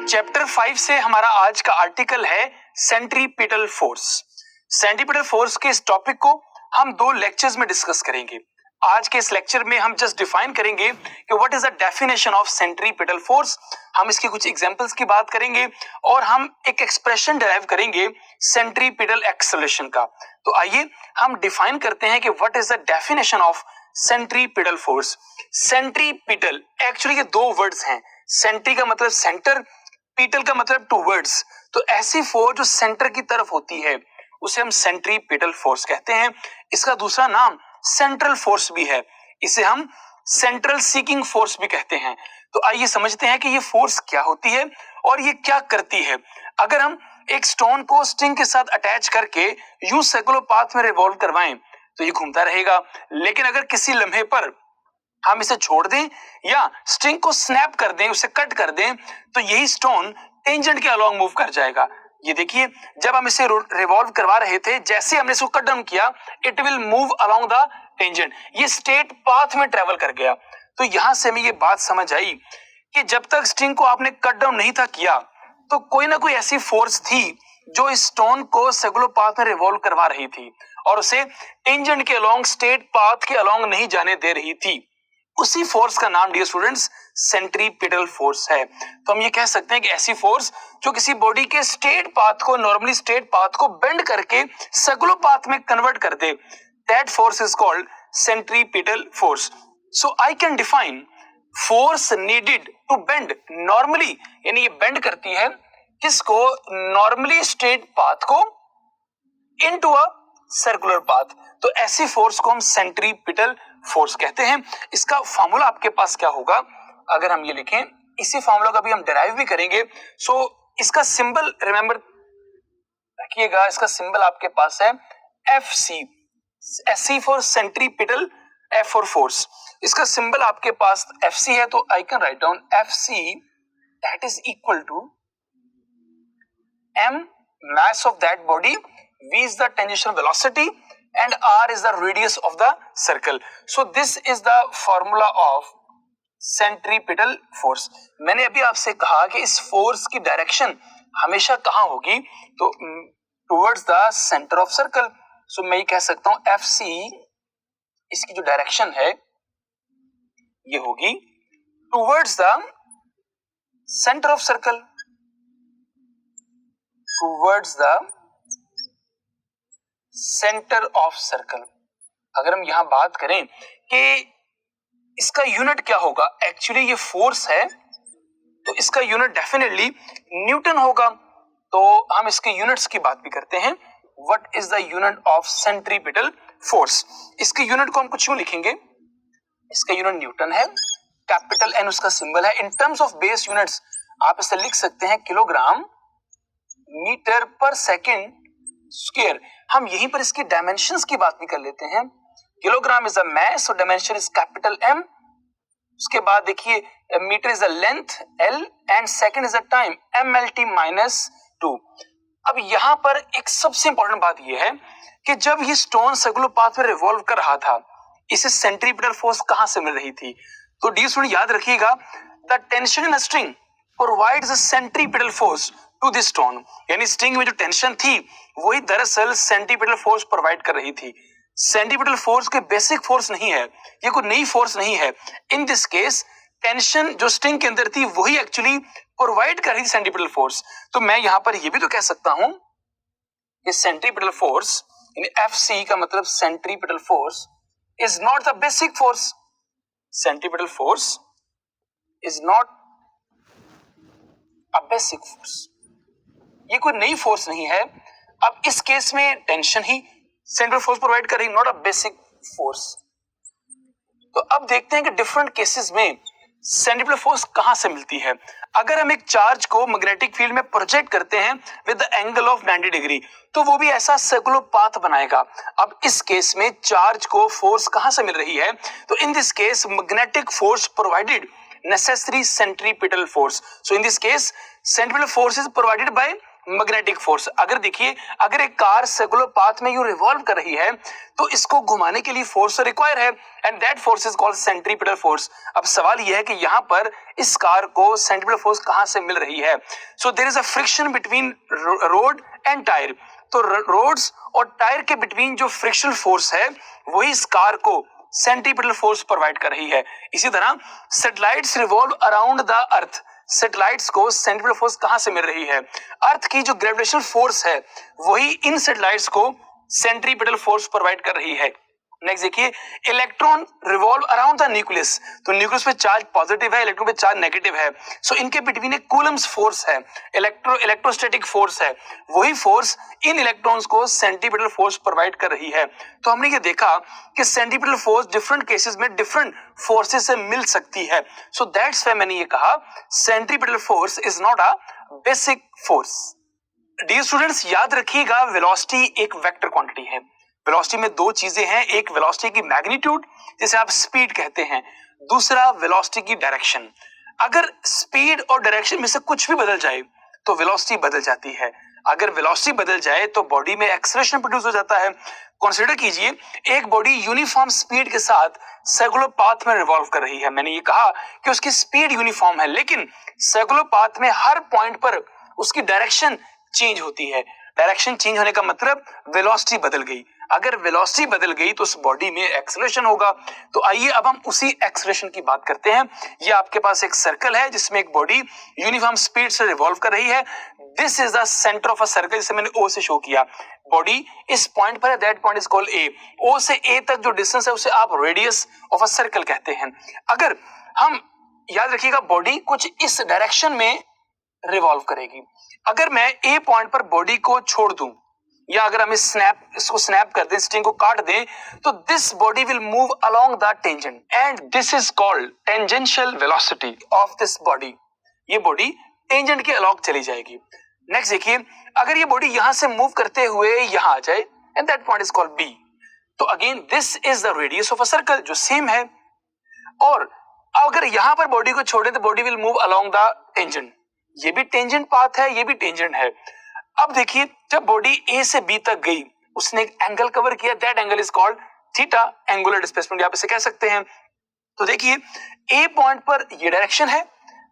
Chapter 5 से हमारा आज का आर्टिकल है सेंट्रीपिटल फोर्स। सेंट्रीपिटल फोर्स के इस टॉपिक को हम 2 लेक्चर्स में डिस्कस करेंगे। आज के इस लेक्चर में हम जस्ट डिफाइन करेंगे कि what is the definition of centripetal force. हम इसके कुछ एग्जांपल्स की बात करेंगे और हम एक एक्सप्रेशन डिराइव करेंगे सेंट्रीपिटल एक्सेलरेशन का। तो आइए हम डिफाइन करते हैं कि what is the definition of centripetal force. Centripetal actually ये 2 वर्ड्स हैं। सेंट्री का मतलब सेंटर, पिटल का मतलब टूवर्ड्स। तो ऐसी फोर्स जो सेंटर की तरफ होती है उसे हम सेंट्रीपिटल फोर्स कहते हैं। इसका दूसरा नाम सेंट्रल फोर्स भी है, इसे हम सेंट्रल सीकिंग फोर्स भी कहते हैं। तो आइए समझते हैं कि ये फोर्स क्या होती है और ये क्या करती है। अगर हम एक स्टोन को स्ट्रिंग के साथ अटैच करके यूं सर्कुलर पाथ में रिवॉल्व करवाएं तो ये घूमता रहेगा, लेकिन अगर किसी लम्हे पर हम इसे छोड़ दें या स्ट्रिंग को स्नैप कर दें, उसे कट कर दें, तो यही स्टोन टेंजेंट के अलोंग मूव कर जाएगा। ये देखिए, जब हम इसे रिवॉल्व करवा रहे थे, जैसे हमने इसको कट डाउन किया, it will move along the tangent. ये स्ट्रेट पाथ में ट्रेवल कर गया। तो यहां से हमें ये बात समझ आई कि जब तक स्ट्रिंग को आपने कट डाउन नहीं था किया तो कोई ना कोई ऐसी फोर्स थी जो इस स्टोन को सर्कुलर पाथ में रिवॉल्व करवा रही थी और उसे टेंजेंट के अलोंग, स्ट्रेट पाथ के अलोंग नहीं जाने दे रही थी। उसी फोर्स का नाम डियर स्टूडेंट्स सेंट्रीपिटल फोर्स है। तो हम ये कह सकते हैं कि ऐसी फोर्स जो किसी बॉडी के स्ट्रेट पाथ को, नॉर्मली स्ट्रेट पाथ को बेंड करके सर्कुलर पाथ में कन्वर्ट कर दे, that force is called centripetal force. So I can define force needed to bend normally, यानी ये बेंड करती है किसको, नॉर्मली स्ट्रेट पाथ को इनटू अ सर्कुलर पाथ। तो ऐसी फोर्स को हम सेंट्रीपिटल फोर्स कहते हैं। इसका फार्मूला आपके पास क्या होगा, अगर हम ये लिखें, इसी फार्मूला का भी हम डिराइव भी करेंगे। सो इसका सिंबल रिमेंबर रखिएगा, इसका सिंबल आपके पास है FC, SC for centripetal, F for force. इसका सिंबल आपके पास FC है, तो I can write down FC that is equal to M mass of that body, V is the tangential velocity and R is the radius of the circle. So this is the formula of centripetal force. मैंने अभी आपसे कहा कि इस force की direction हमेशा कहाँ होगी, तो towards the center of circle. So मैं ये कह सकता हूँ FC, इसकी जो डायरेक्शन है ये होगी towards the center of circle, towards the center of circle। अगर हम यहां बात करें कि इसका यूनिट क्या होगा, एक्चुअली ये फोर्स है तो इसका यूनिट डेफिनेटली न्यूटन होगा। तो हम इसके यूनिट्स की बात भी करते हैं। What is the unit of centripetal force. इसके यूनिट को हम कुछ यूं लिखेंगे, इसका यूनिट न्यूटन है, कैपिटल N उसका सिंबल है। In terms of base units आप इसे लिख सकते हैं किलोग्राम मीटर पर सेकेंड स्क्वायर। हम यहीं पर इसकी डायमेंशंस की बात भी कर लेते हैं। किलोग्राम इज अ मास और डायमेंशन इज कैपिटल M। उसके बाद देखिए, metre is the length L and second is the time MLT -2। अब यहां पर एक सबसे इंपॉर्टेंट बात यह है कि जब ये स्टोन सर्कुलर पाथ में रिवॉल्व कर रहा था, इसे सेंट्रीपिटल फोर्स कहां से मिल रही थी। तो डी स्टूडेंट याद रखिएगा, the tension in a string provides a centripetal force to this stone. यानी स्ट्रिंग में जो टेंशन थी वही दरअसल सेंट्रीपिटल फोर्स प्रोवाइड कर रही थी। सेंट्रीपिटल फोर्स कोई बेसिक फोर्स नहीं है, ये कोई नई फोर्स नहीं है। इन दिस केस टेंशन जो स्ट्रिंग के अंदर थी वही एक्चुअली प्रोवाइड कर रही थी सेंट्रीपिटल फोर्स। तो मैं यहां पर ये भी तो कह सकता हूं कि सेंट्रीपिटल फोर्स यानी FC का मतलब centripetal force is not the basic force. Centripetal force is not a basic force, ये कोई नई फोर्स नहीं है। अब इस केस में टेंशन ही सेंट्रल फोर्स प्रोवाइड कर रही, नॉट अ बेसिक फोर्स। तो अब देखते हैं कि डिफरेंट केसेस में सेंट्रीपिटल फोर्स कहां से मिलती है। अगर हम एक चार्ज को मैग्नेटिक फील्ड में प्रोजेक्ट करते हैं with the angle of 90 degree, तो वो भी ऐसा सर्कुलर पाथ बनाएगा। अब इस केस में चार्ज को फोर्स कहां से मिल रही है, तो in this case magnetic force provided necessary centripetal force. So in this case centripetal force is provided by magnetic force. अगर देखिए, अगर एक कार सर्कुलर पाथ में यूं रिवॉल्व कर रही है तो इसको घुमाने के लिए फोर्स रिक्वायर है and that force is called centripetal force. अब सवाल यह है कि यहां पर इस कार को सेंट्रीपिटल फोर्स कहां से मिल रही है? So there is a friction between road and tyre. तो रोड्स और टायर के बिटवीन जो फ्रिक्शनल फोर्स है वही इस कार को सेंट्रीपिटल फोर्स प्रोवाइड कर रही है। इसी तरह satellites revolve around the earth. Satellites को सेंट्रीपिटल फोर्स कहां से मिल रही है? अर्थ की जो ग्रेविटेशनल फोर्स है वही इन सैटेलाइट्स को सेंट्रीपिटल फोर्स प्रोवाइड कर रही है। नेक्स्ट देखिए, electron revolve around the nucleus. तो न्यूक्लियस पे चार्ज पॉजिटिव है, इलेक्ट्रॉन पे चार्ज नेगेटिव है। सो इनके बिटवीन एक कूलम्स फोर्स है, इलेक्ट्रोस्टैटिक फोर्स है, वही फोर्स इन इलेक्ट्रॉन्स को सेंट्रीपिटल फोर्स प्रोवाइड कर रही है। तो हमने ये देखा कि सेंट्रीपिटल फोर्स डिफरेंट केसेस में डिफरेंट फोर्सेस से मिल सकती है। सो दैट्स व्हाई मैंने ये कहा centripetal force is not a basic force. Dear students, याद रखिएगा वेलोसिटी एक वेक्टर क्वांटिटी है। वेलोसिटी में दो चीजें हैं, एक वेलोसिटी की मैग्नीट्यूड जिसे आप स्पीड कहते हैं, दूसरा वेलोसिटी की डायरेक्शन। अगर स्पीड और डायरेक्शन में से कुछ भी बदल जाए तो वेलोसिटी बदल जाती है। अगर वेलोसिटी बदल जाए तो बॉडी में एक्सेलरेशन प्रोड्यूस हो जाता है। कंसीडर कीजिए, एक बॉडी यूनिफॉर्म स्पीड के साथ सर्कुलर पाथ में रिवॉल्व कर रही है। मैंने ये कहा कि उसकी स्पीड यूनिफॉर्म है, लेकिन सर्कुलर पाथ में हर पॉइंट पर उसकी डायरेक्शन चेंज होती है। डायरेक्शन चेंज होने का मतलब वेलोसिटी बदल गई। अगर वेलोसिटी बदल गई तो उस बॉडी में एक्सेलरेशन होगा। तो आइए अब हम उसी एक्सेलरेशन की बात करते हैं। ये आपके पास एक सर्कल है जिसमें एक बॉडी यूनिफॉर्म स्पीड से रिवॉल्व कर रही है। This is the centre of a circle, जिसे मैंने ओ से शो किया। बॉडी इस पॉइंट पर है, that point is called A. O से ए तक जो डिस्टेंस है उसे आप रेडियस ऑफ अ सर्कल कहते हैं। अगर हम, याद रखिएगा, बॉडी कुछ इस डायरेक्शन में रिवॉल्व करेगी। अगर मैं ए पॉइंट पर बॉडी को छोड़ दूं या अगर हम इसको स्नैप कर दें, स्ट्रिंग को काट दें, तो this body will move along the tangent and this is called tangential velocity of this body. ये बॉडी टेंजेंट के अलॉन्ग चली जाएगी। नेक्स्ट देखिए, अगर ये बॉडी यहां से मूव करते हुए यहां आ जाए and that point is called B, तो again this is the radius of a circle जो सेम है। और अगर यहां पर बॉडी को छोड़े तो body will move along the tangent. ये भी टेंजेंट पाथ है, ये भी टेंजेंट है। अब देखिए, जब बॉडी ए से बी तक गई, उसने एक एंगल कवर किया, that angle is called theta, angular displacement आप इसे कह सकते हैं। तो देखिए, ए पॉइंट पर ये डायरेक्शन है,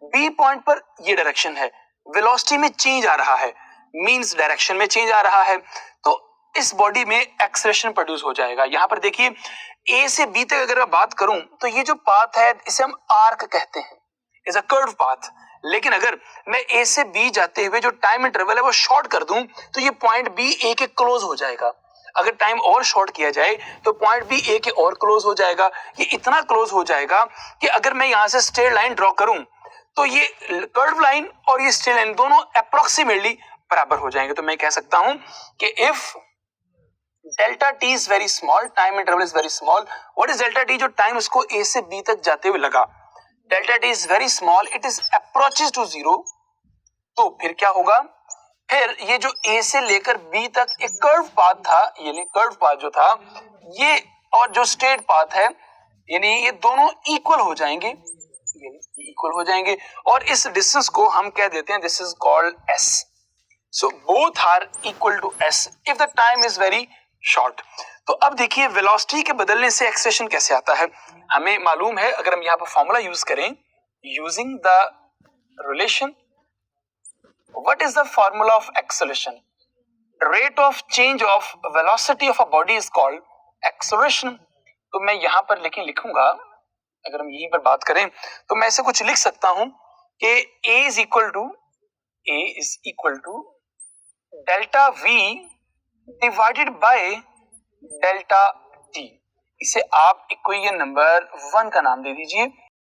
बी पॉइंट पर ये डायरेक्शन है, वेलोसिटी में चेंज आ रहा है, मींस डायरेक्शन में चेंज आ रहा है, तो इस बॉडी में एक्सेलरेशन प्रोड्यूस हो जाएगा। यहां पर देखिए, ए से बी तक अगर मैं बात करूं तो ये जो पाथ है इसे हम आर्क कहते हैं, इज अ कर्व पाथ। लेकिन अगर मैं ए से बी जाते हुए जो टाइम इंटरवल है वो शॉर्ट कर दूं तो ये पॉइंट बी ए के क्लोज हो जाएगा। अगर टाइम और शॉर्ट किया जाए तो पॉइंट बी ए के और क्लोज हो जाएगा। ये इतना क्लोज हो जाएगा कि अगर मैं यहां से स्ट्रेट लाइन ड्रॉ करूं तो ये कर्व लाइन और ये स्ट्रेट लाइन दोनों अप्रोक्सीमेटली बराबर हो जाएंगे। तो मैं कह सकता हूं कि if delta T is very small, time interval is very small, what is delta T? जो टाइम उसको ए से बी तक जाते हुए लगा, delta T is very small, it is approaches to zero. तो फिर क्या होगा? फिर ये जो ए से लेकर बी तक एक कर्व पाथ था, यानी कर्व पाथ जो था ये, और जो स्ट्रेट पाथ है, यानी ये दोनों इक्वल हो जाएंगे, इक्वल हो जाएंगे। और इस डिस्टेंस को हम कह देते हैं, this is called S. So both are equal to S if the time is very short. तो अब देखिए, वेलोसिटी के बदलने से एक्सेलरेशन कैसे आता है हमें मालूम है। अगर हम यहाँ पर फॉर्मूला यूज करें, using the relation, what is the formula of acceleration? Rate of change of velocity of a body is called acceleration. तो मैं यहां पर लेकिन लिखूंगा, अगर हम यहीं पर बात करें तो मैं ऐसे कुछ लिख सकता हूं कि A is equal to delta V divided by delta T। इसे आप इक्वेशन नंबर 1 का नाम दे दीजिए।